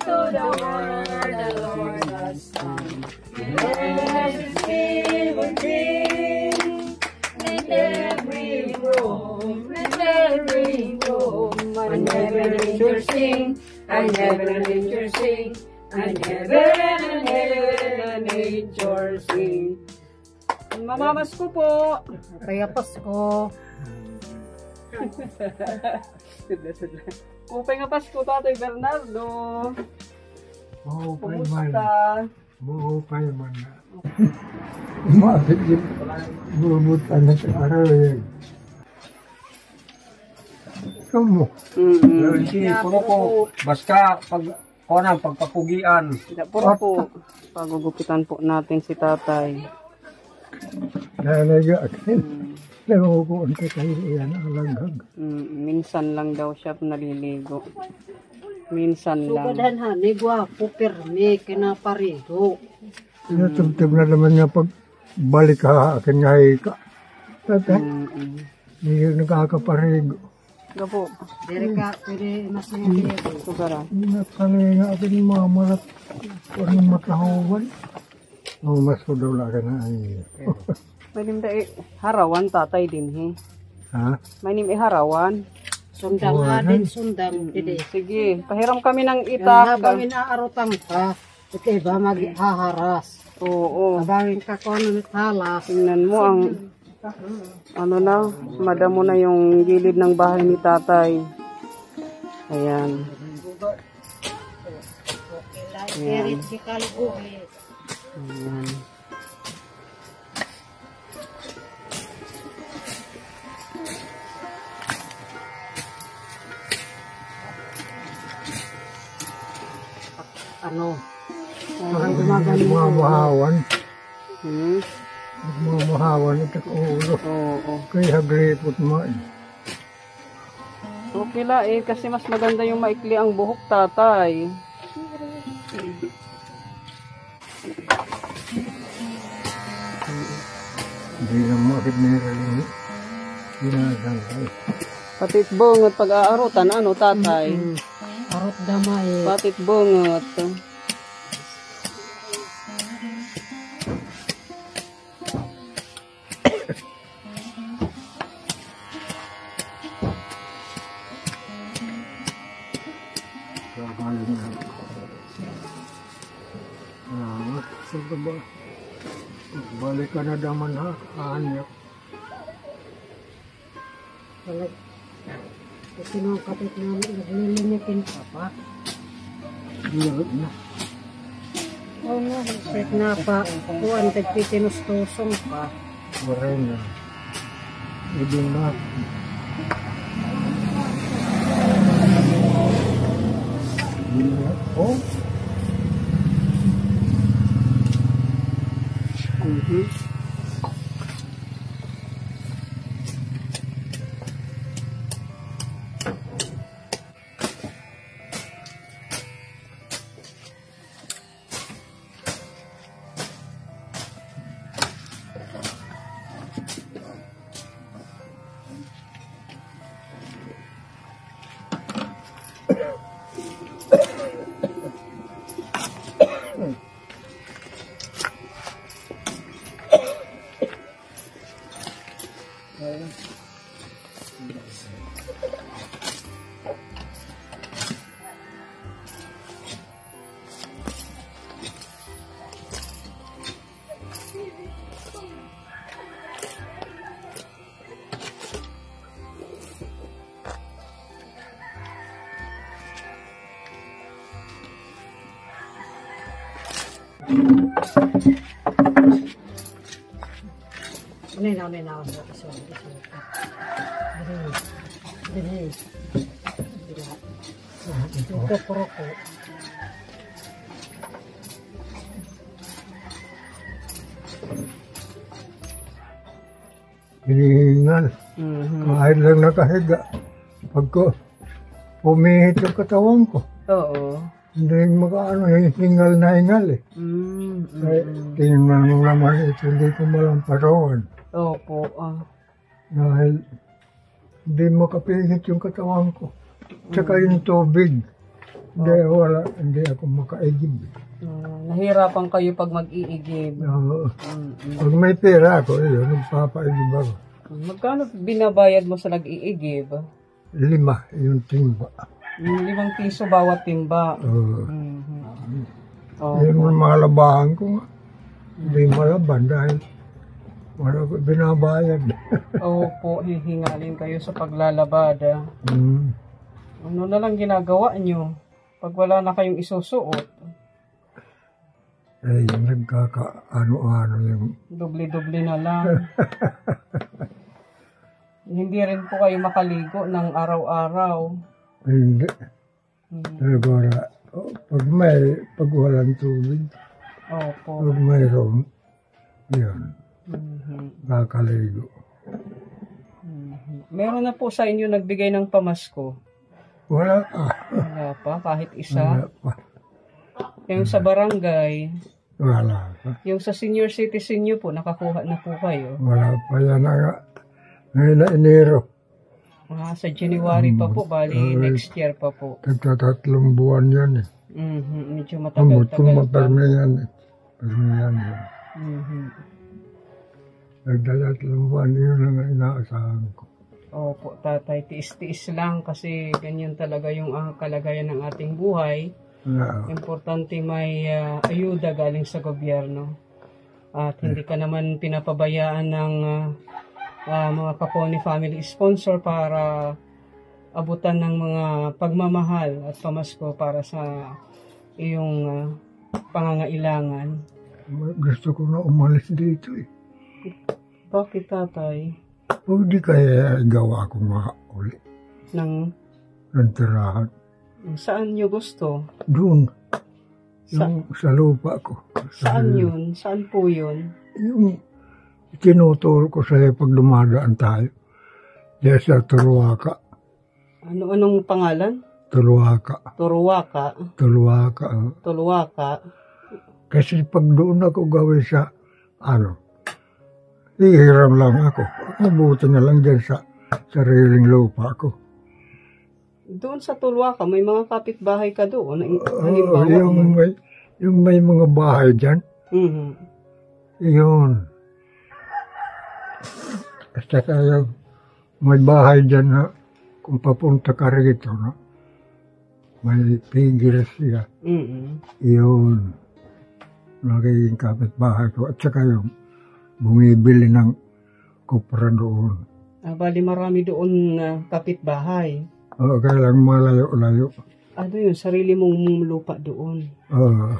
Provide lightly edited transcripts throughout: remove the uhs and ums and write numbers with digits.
into the world the Lord has done. Let He will bring, let every room, let every room, and heaven and nature sing, and heaven and nature sing, and heaven and nature sing. Mamamas ko po. Kaya Pasko. Upay nga Pasko, Tatay Bernardo. Mahupay man. Kumusta? Mahupay man na. Umakit yun. Bumutan na sa araw yan. Kamu. Hindi, puro po. Basta pagpapugian. Puro po. Pagugupitan po natin si Tatay. Nalaga akin. Nakukuhan ka kayo yan ang langhag. Minsan lang daw siya naliligo. Minsan lang. Sugadan ha, ni guwapo, perme, kinaparigo. Natubtib na naman niya pag balik ka akin nga ka. Tatay, hindi nakakaparigo. Gabo. Dere ka, pwede mas nangiligo. Sugara. Nakalay nga akin yung mga malat. Anong matahawan. Mas ko daw lang na ay. May nim harawan Tatay din he. Ha? May nim harawan. Sundang adin, sundang. Sige, pahiram kami ng Yung itak. habang inaarutan ka, ito iba maghaharas. Oo. Habangin ka kung ano naghalas. Tingnan mo ang ano na, madamo na yung gilid ng bahay ni Tatay. Ayan. Ayan. Ayan. Ano? Parang gumamahawan. Hmm? Gumamahawan ito ka ulo. Oo. Kaya haglipot mo. Okay la kasi mas maganda yung maikli ang buhok Tatay. Hindi na makit nila yung ginagangkay. Patit bungot pag-aarutan, ano Tatay? Arot damay. Patit bungot. Saan ba? Balik ka na daman ha. Aanyak. Kasi nung kapit namin, naglilinikin pa pa. Hirap na. Oo nga, set na pa. Kuwan, tagpitinustosong pa. Waray na. Ibig na. Oh? Ninaw. Dili. Ito puro ko. Hinihingal. Kahit lang nakahiga. Pagka pumihit yung katawan ko. Oo. Hindi makaano, hingal na hingal eh. Tingnan mo naman ito, hindi ko malampasawan. Opo. Dahil hindi makapihit yung katawan ko. Tsaka yung tubig. Hindi ako makaigib. Nahirapan kayo pag mag-iigib. Pag may pera ako, nagpapaigib ako. Magkano binabayad mo sa nag-iigib? 5, yung timba. 5 piso bawat timba. Yung mga labahan ko nga, hindi malaban dahil wala ko binabayad. Opo, hihingalin kayo sa paglalabad. Ano na lang ginagawa nyo pag wala na kayong isusuot? Yung nagkaka-ano-ano yung... Doble-doble na lang. Hindi rin po kayo makaligo ng araw-araw. Hindi. Wala. Pag walang tubig, Opo. pag mayroon, yun, kakaligo. Meron na po sa inyo nagbigay ng pamasko? Wala pa. Wala pa, kahit Wala isa. pa. Yung sa barangay, Wala pa. yung sa senior citizen nyo po, nakakuha na po kayo. Wala pa yan nga. Ngayon na Enero. Sa January pa po, bali next year pa po. Tagtatatlong buwan yan eh. Medyo Amot kung matagal-tagal pa. maperme yan eh. Perme yan eh. Tagtatatlong buwan, yun lang inaasahan ko. Opo, tatay, tiis-tiis lang kasi ganyan talaga yung kalagayan ng ating buhay. Importante may ayuda galing sa gobyerno. At hindi ka naman pinapabayaan ng mga Capone family sponsor para abutan ng mga pagmamahal at pamasko para sa iyong pangangailangan. Gusto ko na umalis dito eh. Bakit, tatay? Pwede kaya gawa ko nga uli Ng ng tirahan. saan nyo gusto? Doon. Yung sa lupa ko. Saan yun? Saan po yun? Yung tinuturo ko sa'yo pag dumadaan tayo. Diyan sa Turuaka. Anong pangalan? Turuaka. Turuwaka. Turuaka. Tuluwaka. Kasi pag doon ako gawin sa hihiram lang ako. Mabuti na lang dyan sa sariling lupa ko. Doon sa Tuluwaka, may mga kapitbahay ka doon. Oo, yung may mga bahay dyan. Yun. Basta tayo, may bahay dyan na kung papunta ka rito, no? May pigil siya. Yun. Nagiging kapitbahay ko. At saka yung bumibili ng kupra doon. Bali marami doon kapitbahay. Oo, kaya lang malayo-layo. Ano yun? Sarili mong lupa doon. Oo.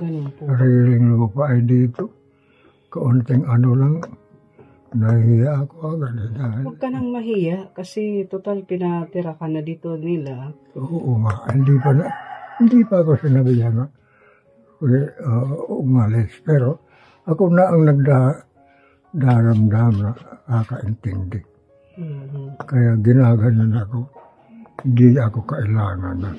Ganun po. Sariling lupa ay dito. Kaunting lang. Nahiya ako agad. Huwag ka nang mahiya kasi total pinatira ka na dito nila. Oo nga. Hindi pa ako sinabihan na umalis. Pero ako na ang nagdaramdam na kakaintindi. Kaya ginaganyan ako. Hindi ako kailangan na.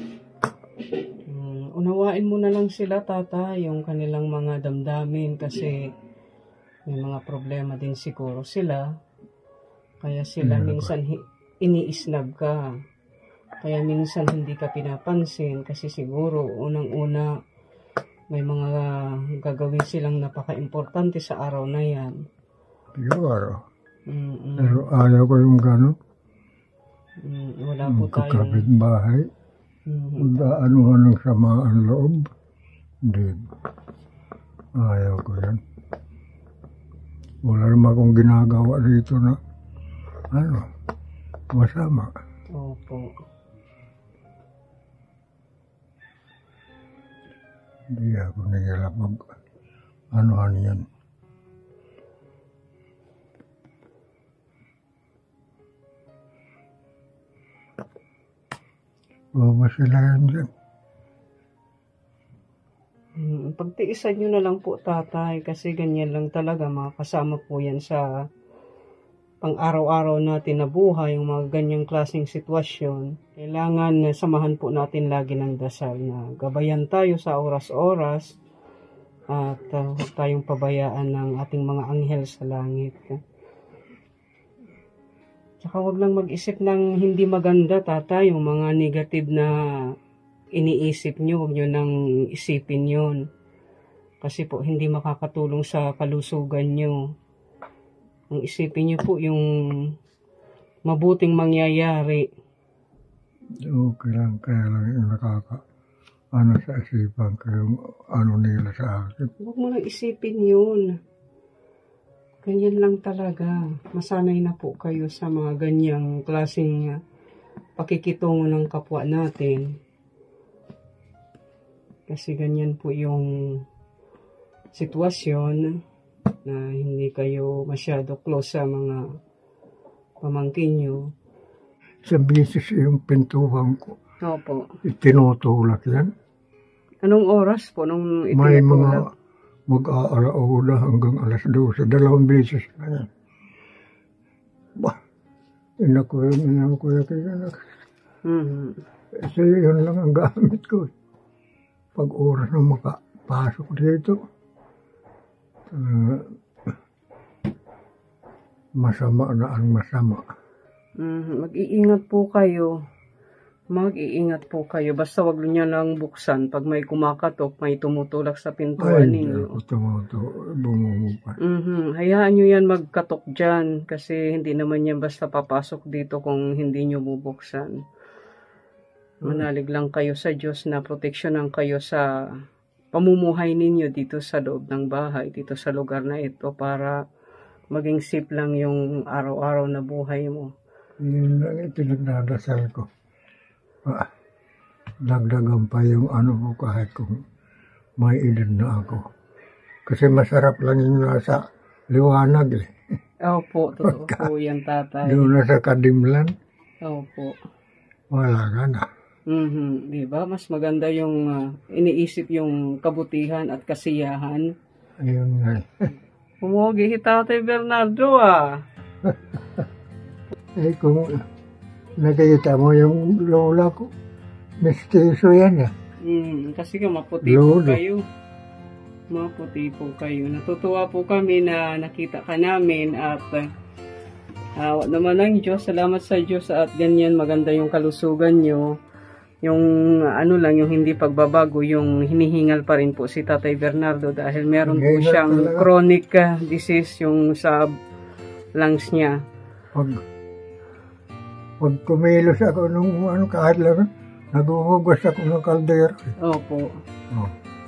Unawain mo na lang sila, tata, yung kanilang mga damdamin kasi may mga problema din siguro sila. Kaya sila minsan iniisnab ka. Kaya minsan hindi ka pinapansin kasi siguro unang-una may mga gagawin silang napaka-importante sa araw na yan. Siguro. Pero ayaw ko yung gano'n. Wala po tayong... Kapitbahay. Magdaanuhan ng samaan loob. Hindi. Ayaw ko yan. Wala naman akong ginagawa dito na masama. Opo. Hindi ako nila pag anuhan yan. ba sila yan dyan? Pagtiisan nyo na lang po, tatay, kasi ganyan lang talaga, makakasama po yan sa pang-araw-araw natin na buhay, yung mga ganyang klaseng sitwasyon. Kailangan samahan po natin lagi ng dasal na gabayan tayo sa oras-oras at huwag tayong pabayaan ng ating mga anghel sa langit. Tsaka huwag lang mag-isip ng hindi maganda, tatay, yung mga negative na iniisip nyo, huwag nyo nang isipin yun. Kasi po, hindi makakatulong sa kalusugan nyo. Ang isipin nyo po yung mabuting mangyayari. Okay lang, kaya lang yung sa isipan ko yung nila sa akin. Huwag mo nang isipin yun. Ganyan lang talaga. Masanay na po kayo sa mga ganyang klaseng pakikitungo ng kapwa natin. Kasi ganyan po yung sitwasyon na hindi kayo masyado close sa mga pamangkin nyo. Sa bisis yung pintuhan ko, Opo. tinutulak yan. Anong oras po nung May mga itinutulak? mag-aalauna hanggang alas 12. 2 beses na yan. Bah, inakuya kaya Kasi yun lang ang gamit ko. Pag oras na makapasok dito, masama na ang masama. Mag-iingat po kayo. Mag-iingat po kayo. Basta wag niyo lang buksan. Pag may kumakatok, may tumutulak sa pintuan ninyo. Bumubukas. Hayaan nyo yan magkatok dyan. Kasi hindi naman yan basta papasok dito kung hindi nyo bubuksan. Manalig lang kayo sa Diyos na proteksyonan kayo sa pamumuhay ninyo dito sa loob ng bahay, dito sa lugar na ito para maging safe lang yung araw-araw na buhay mo. Yun lang ito nagdadasal ko. Dagdagan pa yung ko kahit kung may edad na ako. Kasi masarap lang yung nasa liwanag eh. Opo, totoo po yan, tatay. Doon na sa kadimlan, Opo. wala ka na. Diba? Mas maganda yung iniisip yung kabutihan at kasiyahan. Ayun nga. Pumugi si Tatay Bernardo Kung nakita mo yung lola ko, mestizo yan kasi nga maputi po kayo. Maputi po kayo. Natutuwa po kami na nakita ka namin at naman ang Diyos. Salamat sa Diyos at ganyan maganda yung kalusugan nyo. Yung yung hindi pagbabago, yung hinihingal pa rin po si Tatay Bernardo dahil meron po siyang chronic disease yung sa lungs niya. Pag kumilos ako nung kahit lang, naguhugas ako ng kaldero. Opo.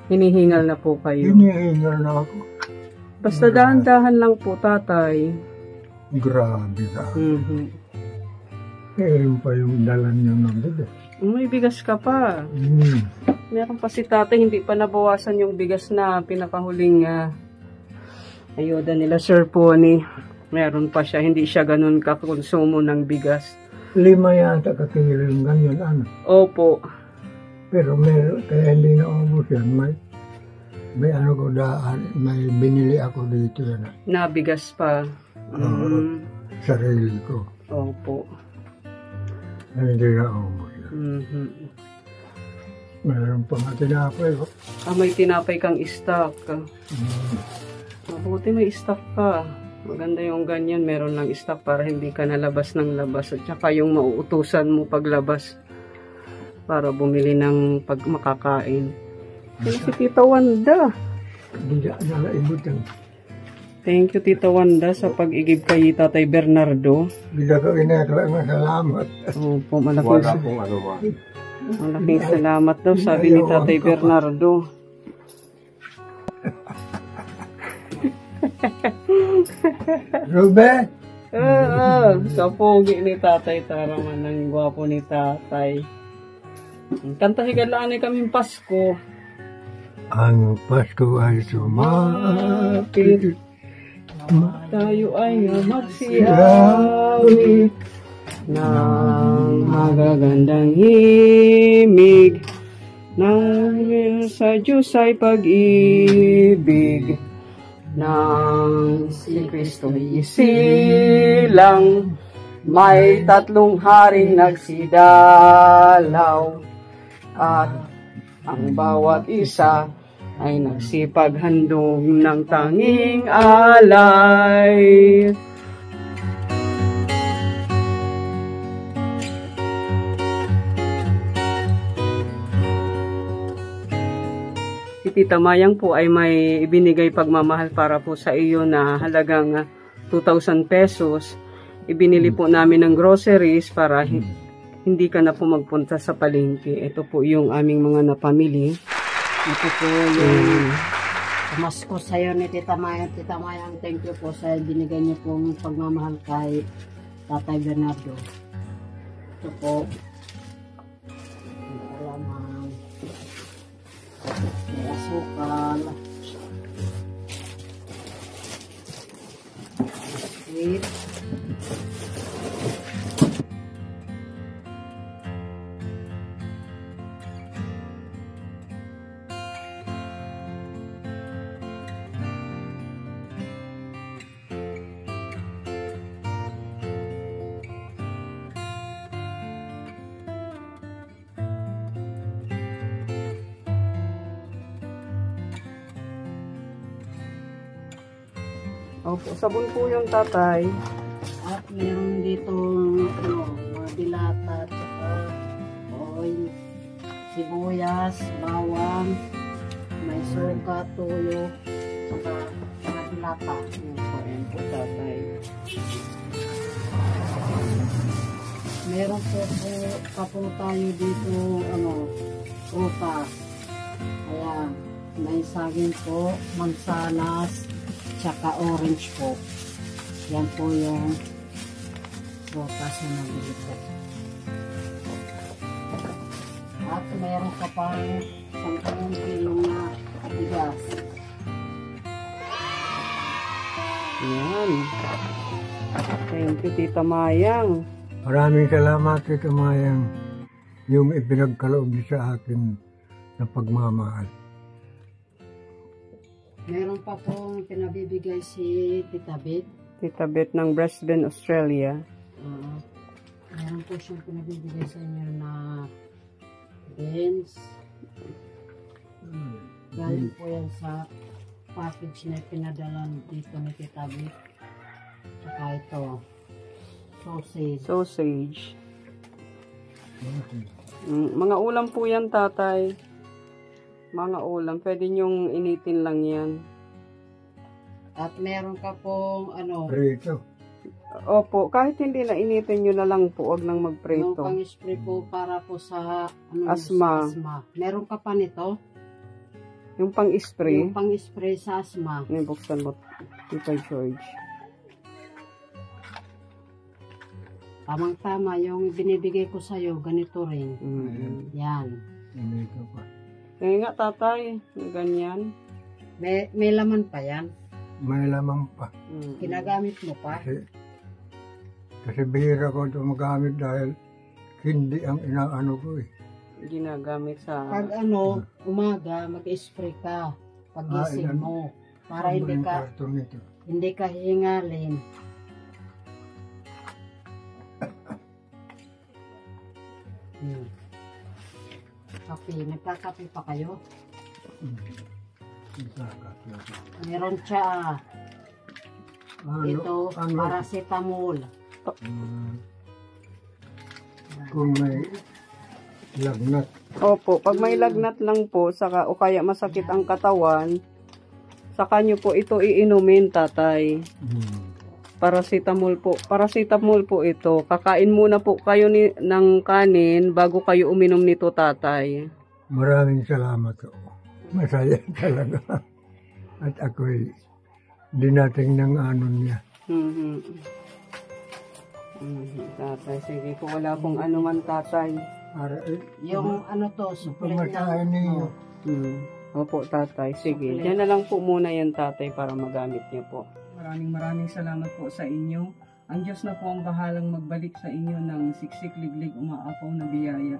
Hinihingal na po kayo. Hinihingal na ako. Basta dahan-dahan lang po, tatay. Grabe ka. Yun pa yung dalan niyo ng bigas. May bigas ka pa. Meron pa si tatay, hindi pa nabawasan yung bigas na pinakahuling ayuda nila Sir Pony. Meron pa siya, hindi siya ganun kakonsumo ng bigas. 5 yata kakilo yung ganyan, Opo. Pero kaya hindi na ubos yan. May ko daan, may binili ako dito yan. Nabigas pa. Sarili ko. Opo. Hindi na ubos yan. Mayroon pa nga tinapay ko. May tinapay kang stock. Mabuti may stock ka. Maganda yung ganyan, meron lang stock para hindi ka nalabas ng labas. At saka yung mauutusan mo paglabas para bumili ng pag makakain. Thank you, Tita Wanda. Hindi na nalaibutan. Thank you, Tita Wanda, sa pag-igib kay Tatay Bernardo. Bila ko inakala nga salamat. Opo, Wala pong malaking salamat daw, sabi ni Tatay Bernardo. Rube? Sa pogi ni Tatay Taraman, ang gwapo ni Tatay. Kanta higalaan ay kaming Pasko. Ang Pasko ay sumapit. Tayo ay magsiyawi ng magagandang himig. Nang sa Diyos ay pag-ibig. Nang si Kristo'y isilang, may 3 haring nagsidalaw, at ang bawat isa ay nagsipaghandog ng tanging alay. Tita Mayang po ay may ibinigay pagmamahal para po sa iyo na halagang 2,000 pesos. Ibinili po namin ng groceries para hindi ka na po magpunta sa palengke. Ito po yung aming mga napamili. Ito po yung pamasko sa'yo ni Tita Mayang. Tita Mayang, thank you po sa binigay niyo pong pagmamahal kay Tatay Bernardo. Ito po. Alamang. May asukal. Sweet. Opo, sabon po yung tatay. At meron ditong mga dilata, tsaka oil, sibuyas, bawang, may suka, tuyo, tsaka mga dilata. Ayan po tatay. Meron pa po tayo dito, upas. Ayan, may saging po, mansanas, tsaka orange po. Yan po yung prutas na nabili ko. At meron ka pang 10 kilo na bigas. Ayan. Thank you, Tita Mayang. Maraming salamat, Tita Mayang, yung ipinagkaloob niyo sa akin na pagmamahal. Meron pa pong pinabibigay si Tita Beth. Tita Beth ng Brisbane, Australia. Meron po siyang pinabibigay sa inyo na beans. Galing po yan sa package na pinadala dito ni Tita Beth. Tsaka ito, sausage. Sausage. Mga ulam po yan, tatay. Mga ulam. Pwede nyong initin lang yan. At meron ka pong Prito. Opo, kahit hindi na initin nyo na lang po, huwag nang yung magprito. pang-spray po para po sa Asma. sa asma. Meron ka pa nito? Yung pang-spray, Yung pang-spray sa asma. yung buksan mo, Tita George. Tamang-tama, yung binibigay ko sa'yo, ganito rin. Yan. Ganito pa. Eh nga, tatay, ganyan. May laman pa yan. May lamang pa. Ginagamit mo pa. Kasi bihira ko ito magamit dahil hindi ang inaano ko eh. Ginagamit sa... Pag umaga, mag-spray ka. Pagising mo. Para hindi ka hihingalin. Kape. Nagkakape pa kayo? Meron siya. Ito, paracetamol. Kung may lagnat. Opo, pag may lagnat lang po, saka, o kaya masakit ang katawan, saka nyo po ito iinumin, tatay. Paracetamol po. Paracetamol po ito. Kakain muna po kayo ng kanin bago kayo uminom nito, tatay. Maraming salamat po. Masaya talaga. At ako'y dinating ng niya. Tatay, sige po. Wala pong anuman, tatay. Yung supplement pamasahe ninyo. Opo, tatay. Sige. Diyan na lang po muna yan, tatay, para magamit niyo po. Maraming salamat po sa inyo. Ang Diyos na po ang bahalang magbalik sa inyo ng siksik, liglig, umaapaw na biyaya.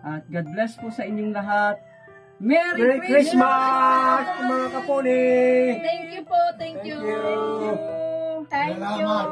At God bless po sa inyong lahat. Merry Christmas! Mga kapuni! Thank you po, thank you. Salamat.